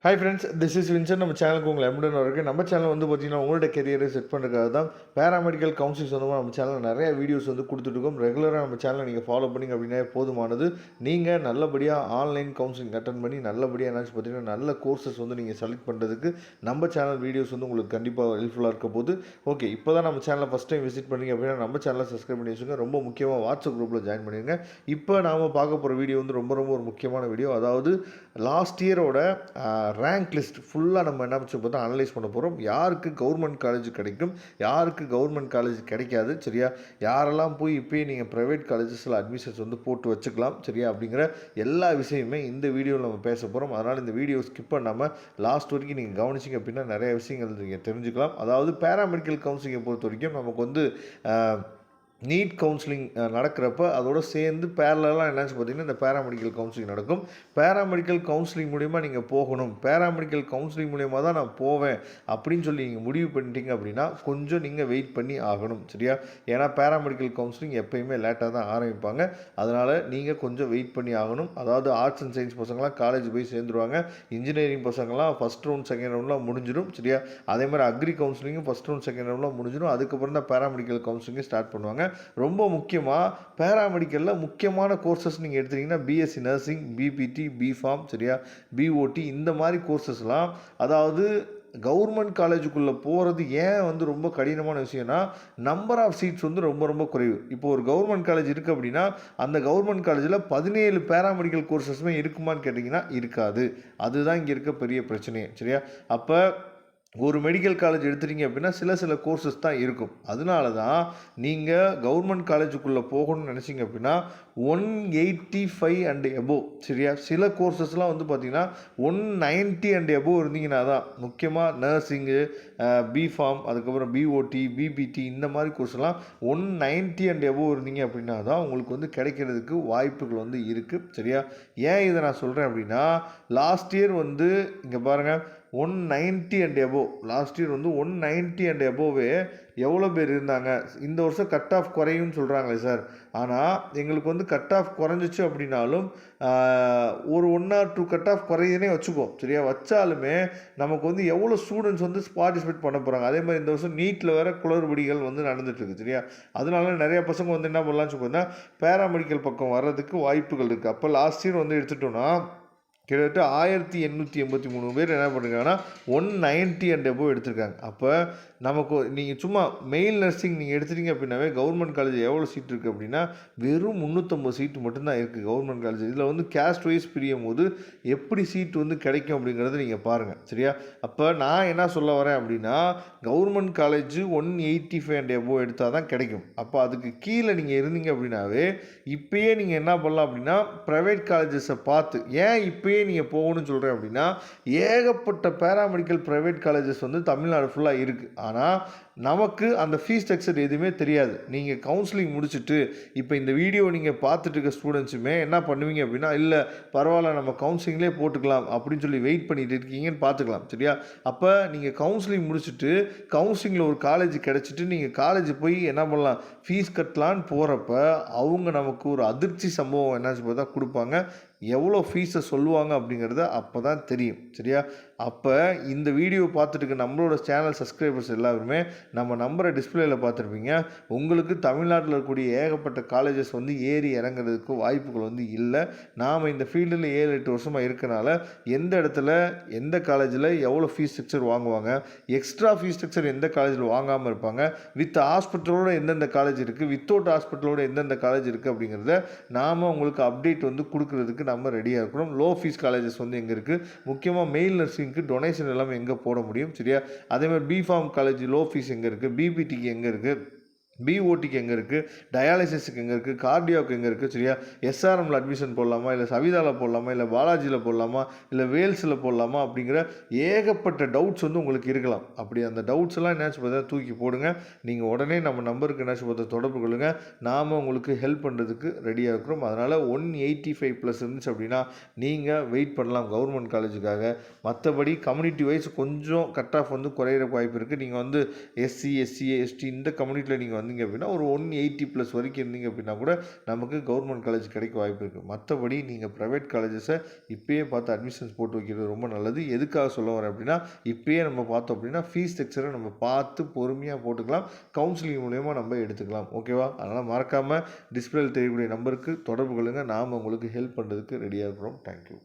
Hi friends, this is Vinson. நம்ம சேனலுக்கு உங்களை எம்புடன் இருக்குது. நம்ம சேனல் வந்து பார்த்தீங்கன்னா உங்களோட கெரியரை செட் பண்ணுறதுக்காக தான் பேராமெடிக்கல் கவுன்சிலிங் சொந்தமாக நம்ம சேனலில் நிறைய வீடியோஸ் வந்து கொடுத்துட்ருக்கோம். ரெகுலராக நம்ம சேனலை நீங்கள் ஃபாலோ பண்ணிங்க அப்படின்னா போதுமானது. நீங்கள் நல்லபடியாக ஆன்லைன் கவுன்சிலிங் அட்டன் பண்ணி நல்லபடியாக என்னாச்சு பார்த்தீங்கன்னா நல்ல கோர்சஸ் வந்து நீங்கள் செலக்ட் பண்ணுறதுக்கு நம்ம சேனல் வீடியோஸ் வந்து உங்களுக்கு கண்டிப்பாக ஹெல்ப்ஃபுல்லாக இருக்க போது. ஓகே, இப்போ தான் நம்ம சேனலை ஃபஸ்ட் டைம் விசிட் பண்ணிங்க அப்படின்னா நம்ம சேனலை சப்ஸ்கிரைப் பண்ணி வச்சுங்க. ரொம்ப முக்கியமாக வாட்ஸ்அப் குரூப்பில் ஜாயின் பண்ணிடுங்க. இப்போ நாம் பார்க்க போகிற வீடியோ வந்து ரொம்ப ஒரு முக்கியமான வீடியோ. அதாவது லாஸ்ட் இயரோட ரேங்க் லிஸ்ட் ஃபுல்லாக நம்ம என்ன பார்த்தா அனலைஸ் பண்ண போகிறோம். யாருக்கு கவர்மெண்ட் காலேஜ் கிடைக்கும், யாருக்கு கவர்மெண்ட் காலேஜ் கிடைக்காது, சரியா? யாரெல்லாம் போய் இப்போயே நீங்கள் ப்ரைவேட் காலேஜஸில் அட்மிஷன்ஸ் வந்து போட்டு வச்சுக்கலாம், சரியா? அப்படிங்கிற எல்லா விஷயமே இந்த வீடியோவில் நம்ம பேச போகிறோம். அதனால் இந்த வீடியோ ஸ்கிப் பண்ணாமல் லாஸ்ட் வரைக்கும் நீங்கள் கவனிச்சிங்க அப்படின்னா நிறைய விஷயங்கள் நீங்கள் தெரிஞ்சுக்கலாம். அதாவது பேராமெடிக்கல் கவுன்சிலிங்கை பொறுத்த வரைக்கும் நமக்கு வந்து நீட் கவுன்சிலிங் நடக்கிறப்ப அதோடு சேர்ந்து பேரலாக என்னாச்சு பார்த்தீங்கன்னா இந்த பேராமெடிக்கல் கவுன்சிலிங் நடக்கும். பேராமெடிக்கல் கவுன்சிலிங் மூலிமா நீங்கள் போகணும், பேராமெடிக்கல் கவுன்சிலிங் மூலிமா தான் நான் போவேன் அப்படின்னு சொல்லி நீங்கள் முடிவு பண்ணிட்டீங்க அப்படின்னா கொஞ்சம் நீங்கள் வெயிட் பண்ணி ஆகணும், சரியா? ஏன்னா பேராமெடிக்கல் கவுன்சிலிங் எப்போயுமே லேட்டாக தான் ஆரம்பிப்பாங்க. அதனால் நீங்கள் கொஞ்சம் வெயிட் பண்ணி ஆகணும். அதாவது ஆர்ட்ஸ் அண்ட் சயின்ஸ் பசங்களாம் காலேஜ் போய் சேர்ந்துருவாங்க. இன்ஜினியரிங் பசங்களாம் ஃபஸ்ட் ரவுண்ட் செகண்ட் ரவுண்ட்லாம் முடிஞ்சிடும், சரியா? அதே மாதிரி அக்ரி கவுன்சிலிங்கும் ஃபஸ்ட் ரவுண்ட் செகண்ட் ரவுண்ட்லாம் முடிஞ்சிடும். அதுக்கப்புறம் தான் பேராமெடிக்கல் கவுன்சிலிங்கை ஸ்டார்ட் பண்ணுவாங்க. ரொம்ப முக்கியமாக பேராமெடிக்கலில் முக்கியமான கோர்சஸ் நீங்கள் எடுத்துட்டிங்கன்னா பிஎஸ்சி நர்சிங், பிபிடி, பிஃபார்ம், சரியா? பிஓடி, இந்த மாதிரி கோர்சஸ்லாம், அதாவது கவர்மெண்ட் காலேஜுக்குள்ளே போகிறது ஏன் வந்து ரொம்ப கடினமான விஷயம்னா நம்பர் ஆஃப் சீட்ஸ் வந்து ரொம்ப குறைவு. இப்போ ஒரு கவர்மெண்ட் காலேஜ் இருக்குது அப்படின்னா அந்த கவர்மெண்ட் காலேஜில் 17 பேராமெடிக்கல் கோர்சஸுமே இருக்குமான்னு கேட்டிங்கன்னா இருக்காது. அதுதான் இங்கே இருக்க பெரிய பிரச்சனையே, சரியா? அப்போ ஒரு மெடிக்கல் காலேஜ் எடுத்துட்டீங்க அப்படின்னா சில கோர்சஸ் தான் இருக்கும். அதனால தான் நீங்கள் கவர்மெண்ட் காலேஜுக்குள்ளே போகணும்னு நினச்சிங்க அப்படின்னா 185 அண்ட் எபோவ், சரியா? சில கோர்சஸ்லாம் வந்து பார்த்திங்கன்னா 190 அண்ட் எபோவ் இருந்தீங்கன்னா தான், முக்கியமாக நர்சிங்கு, பிஃபார்ம், அதுக்கப்புறம் பிஓடி, பிபிடி, இந்த மாதிரி கோர்ஸ்லாம் 190 அண்ட் எபோவ் இருந்தீங்க அப்படின்னா தான் உங்களுக்கு வந்து கிடைக்கிறதுக்கு வாய்ப்புகள் வந்து இருக்குது, சரியா? ஏன் இதை நான் சொல்கிறேன் அப்படின்னா லாஸ்ட் இயர் வந்து இங்கே பாருங்கள் 190 அண்ட் எபோவ், லாஸ்ட் இயர் வந்து 190 அண்ட் எபோவே எவ்வளோ பேர் இருந்தாங்க. இந்த வருஷம் கட் ஆஃப் குறையும்னு சொல்கிறாங்களே சார். ஆனால் எங்களுக்கு வந்து கட் ஆஃப் குறைஞ்சிச்சு அப்படின்னாலும் ஒரு 1 or 2 கட் ஆஃப் குறையுதுனே வச்சுக்கோம், சரியா? வச்சாலுமே நமக்கு வந்து எவ்வளோ ஸ்டூடெண்ட்ஸ் வந்து பார்ட்டிசிபேட் பண்ண போகிறாங்க. அதே மாதிரி இந்த வருஷம் நீட்டில் வேறு குளறுபடிகள் வந்து நடந்துகிட்ருக்கு, சரியா? அதனால நிறைய பசங்க வந்து என்ன பண்ணலாம்னு சொல்லினா பேராமெடிக்கல் பக்கம் வர்றதுக்கு வாய்ப்புகள் இருக்குது. அப்போ லாஸ்ட் இயர் வந்து எடுத்துட்டோன்னா கிட்டத்தட்ட 1883 பேர் என்ன பண்ணுறாங்கன்னா 190 அண்ட் எபோவ் எடுத்திருக்காங்க. அப்போ நமக்கு நீங்கள் சும்மா மெயில் நர்சிங் நீங்கள் எடுத்துட்டீங்க அப்படின்னாவே கவர்மெண்ட் காலேஜ் எவ்வளோ சீட் இருக்குது அப்படின்னா வெறும் 350 சீட்டு மட்டும்தான் இருக்குது கவர்மெண்ட் காலேஜ். இதில் வந்து கேஸ்ட் வைஸ் பிரியும் போது எப்படி சீட் வந்து கிடைக்கும் அப்படிங்கிறத நீங்கள் பாருங்கள், சரியா? அப்போ நான் என்ன சொல்ல வரேன் அப்படின்னா கவர்மெண்ட் காலேஜ் 185 அண்ட் எபோவ் எடுத்தால் தான் கிடைக்கும். அப்போ அதுக்கு கீழே நீங்கள் இருந்தீங்க அப்படின்னாவே இப்போயே நீங்கள் என்ன பண்ணலாம் அப்படின்னா ப்ரைவேட் காலேஜஸை பார்த்து, ஏன் இப்போயே நீங்கள் போகணும்னு சொல்கிறேன் அப்படின்னா ஏகப்பட்ட பேராமெடிக்கல் ப்ரைவேட் காலேஜஸ் வந்து தமிழ்நாடு ஃபுல்லாக இருக்குது. ஆனால் நமக்கு அந்த ஃபீஸ் ஸ்ட்ரக்சர் எதுவுமே தெரியாது. நீங்கள் கவுன்சிலிங் முடிச்சுட்டு இப்போ இந்த வீடியோ நீங்கள் பார்த்துட்டு இருக்க ஸ்டூடெண்ட்ஸுமே என்ன பண்ணுவீங்க அப்படின்னா இல்லை பரவாயில்ல நம்ம கவுன்சிலிங்லேயே போட்டுக்கலாம் அப்படின்னு சொல்லி வெயிட் பண்ணிட்டு இருக்கீங்கன்னு பார்த்துக்கலாம், சரியா? அப்போ நீங்கள் கவுன்சிலிங் முடிச்சுட்டு கவுன்சிலிங்கில் ஒரு காலேஜ் கிடச்சிட்டு நீங்கள் காலேஜ் போய் என்ன பண்ணலாம், ஃபீஸ் கட்டலான்னு போகிறப்ப அவங்க நமக்கு ஒரு அதிர்ச்சி சம்பவம் என்னாச்சு பார்த்தா கொடுப்பாங்க. எவ்வளோ ஃபீஸை சொல்லுவாங்க அப்படிங்கிறத அப்போ தான் தெரியும், சரியா? அப்போ இந்த வீடியோ பார்த்துட்டு இருக்க நம்மளோட சேனல் சப்ஸ்கிரைபர்ஸ் எல்லாருமே நம்ம நம்பரை டிஸ்பிளேயில் பார்த்துருப்பீங்க. உங்களுக்கு தமிழ்நாட்டில் இருக்கக்கூடிய ஏகப்பட்ட காலேஜஸ் வந்து ஏறி இறங்குறதுக்கு வாய்ப்புகள் வந்து இல்லை. நாம் இந்த ஃபீல்டில் 7-8 வருஷமாக இருக்கனால எந்த இடத்துல எந்த காலேஜில் எவ்வளோ ஃபீஸ் ஸ்ட்ரக்சர் வாங்குவாங்க, எக்ஸ்ட்ரா ஃபீஸ் ஸ்ட்ரக்சர் எந்த காலேஜில் வாங்காமல் இருப்பாங்க, வித் ஹாஸ்பிட்டலோட எந்தெந்த காலேஜ் இருக்குது, வித்தவுட் ஹாஸ்பிட்டலோட எந்தெந்த காலேஜ் இருக்குது அப்படிங்கிறத நாம் உங்களுக்கு அப்டேட் வந்து கொடுக்குறதுக்கு நம்ம ரெடியாக இருக்கிறோம். லோ ஃபீஸ் காலேஜஸ் வந்து எங்கே இருக்குது, முக்கியமாக மெயில் நர்சிங்க்கு டொனேஷன் எல்லாமே எங்கே போட முடியும், சரியா? அதேமாதிரி பிஃபார்ம் காலேஜ் லோ ஃபீஸ் எங்கே இருக்குது, பிபிடிக்கு எங்கே இருக்குது, பிஓடிக்கு எங்கே இருக்குது, டயாலிசிஸுக்கு எங்கே இருக்குது, கார்டியோக்கு எங்கே இருக்குது, சரியா? எஸ்ஆர்எம்மில் அட்மிஷன் போடலாமா, இல்லை சவிதாவில் போடலாமா, இல்லை பாலாஜியில் போடலாமா, இல்லை வேல்ஸில் போடலாமா அப்படிங்கிற ஏகப்பட்ட டவுட்ஸ் வந்து உங்களுக்கு இருக்கலாம். அப்படி அந்த டவுட்ஸ் எல்லாம் என்னாச்சு பார்த்தா தூக்கி போடுங்க. நீங்கள் உடனே நம்ம நம்பருக்கு என்னாச்சு பார்த்தா தொடர்பு கொள்ளுங்கள். நாம் உங்களுக்கு ஹெல்ப் பண்ணுறதுக்கு ரெடியாக இருக்கிறோம். அதனால் 185+ இருந்துச்சு அப்படின்னா நீங்கள் வெயிட் பண்ணலாம் கவர்மெண்ட் காலேஜுக்காக. மற்றபடி கம்யூனிட்டி வைஸ் கொஞ்சம் கட் ஆஃப் வந்து குறையிற வாய்ப்பு இருக்குது. நீங்கள் வந்து எஸ்சி, எஸ்சி, எஸ்டி இந்த கம்யூனிட்டியில் நீங்கள் வந்து வந்தீங்க அப்படின்னா ஒரு 180+ வரைக்கும் இருந்தீங்க அப்படின்னா கூட நமக்கு கவர்மெண்ட் காலேஜ் கிடைக்க வாய்ப்பு இருக்குது. மற்றபடி நீங்கள் ப்ரைவேட் காலேஜஸை இப்பயே பார்த்து அட்மிஷன்ஸ் போட்டு வைக்கிறது ரொம்ப நல்லது. எதுக்காக சொல்ல வரேன் அப்படின்னா, இப்பயே நம்ம பார்த்தோம் அப்படின்னா ஃபீஸ் ஸ்ட்ரக்சரை நம்ம பார்த்து பொறுமையாக போட்டுக்கலாம். கவுன்சிலிங் மூலியமாக நம்ம எடுத்துக்கலாம். ஓகேவா? அதனால் மறக்காமல் டிஸ்பிளேல தெரியக்கூடிய நம்பருக்கு தொடர்பு கொள்ளுங்கள். நாம் உங்களுக்கு ஹெல்ப் பண்ணுறதுக்கு ரெடியாக இருக்கிறோம். தேங்க்யூ.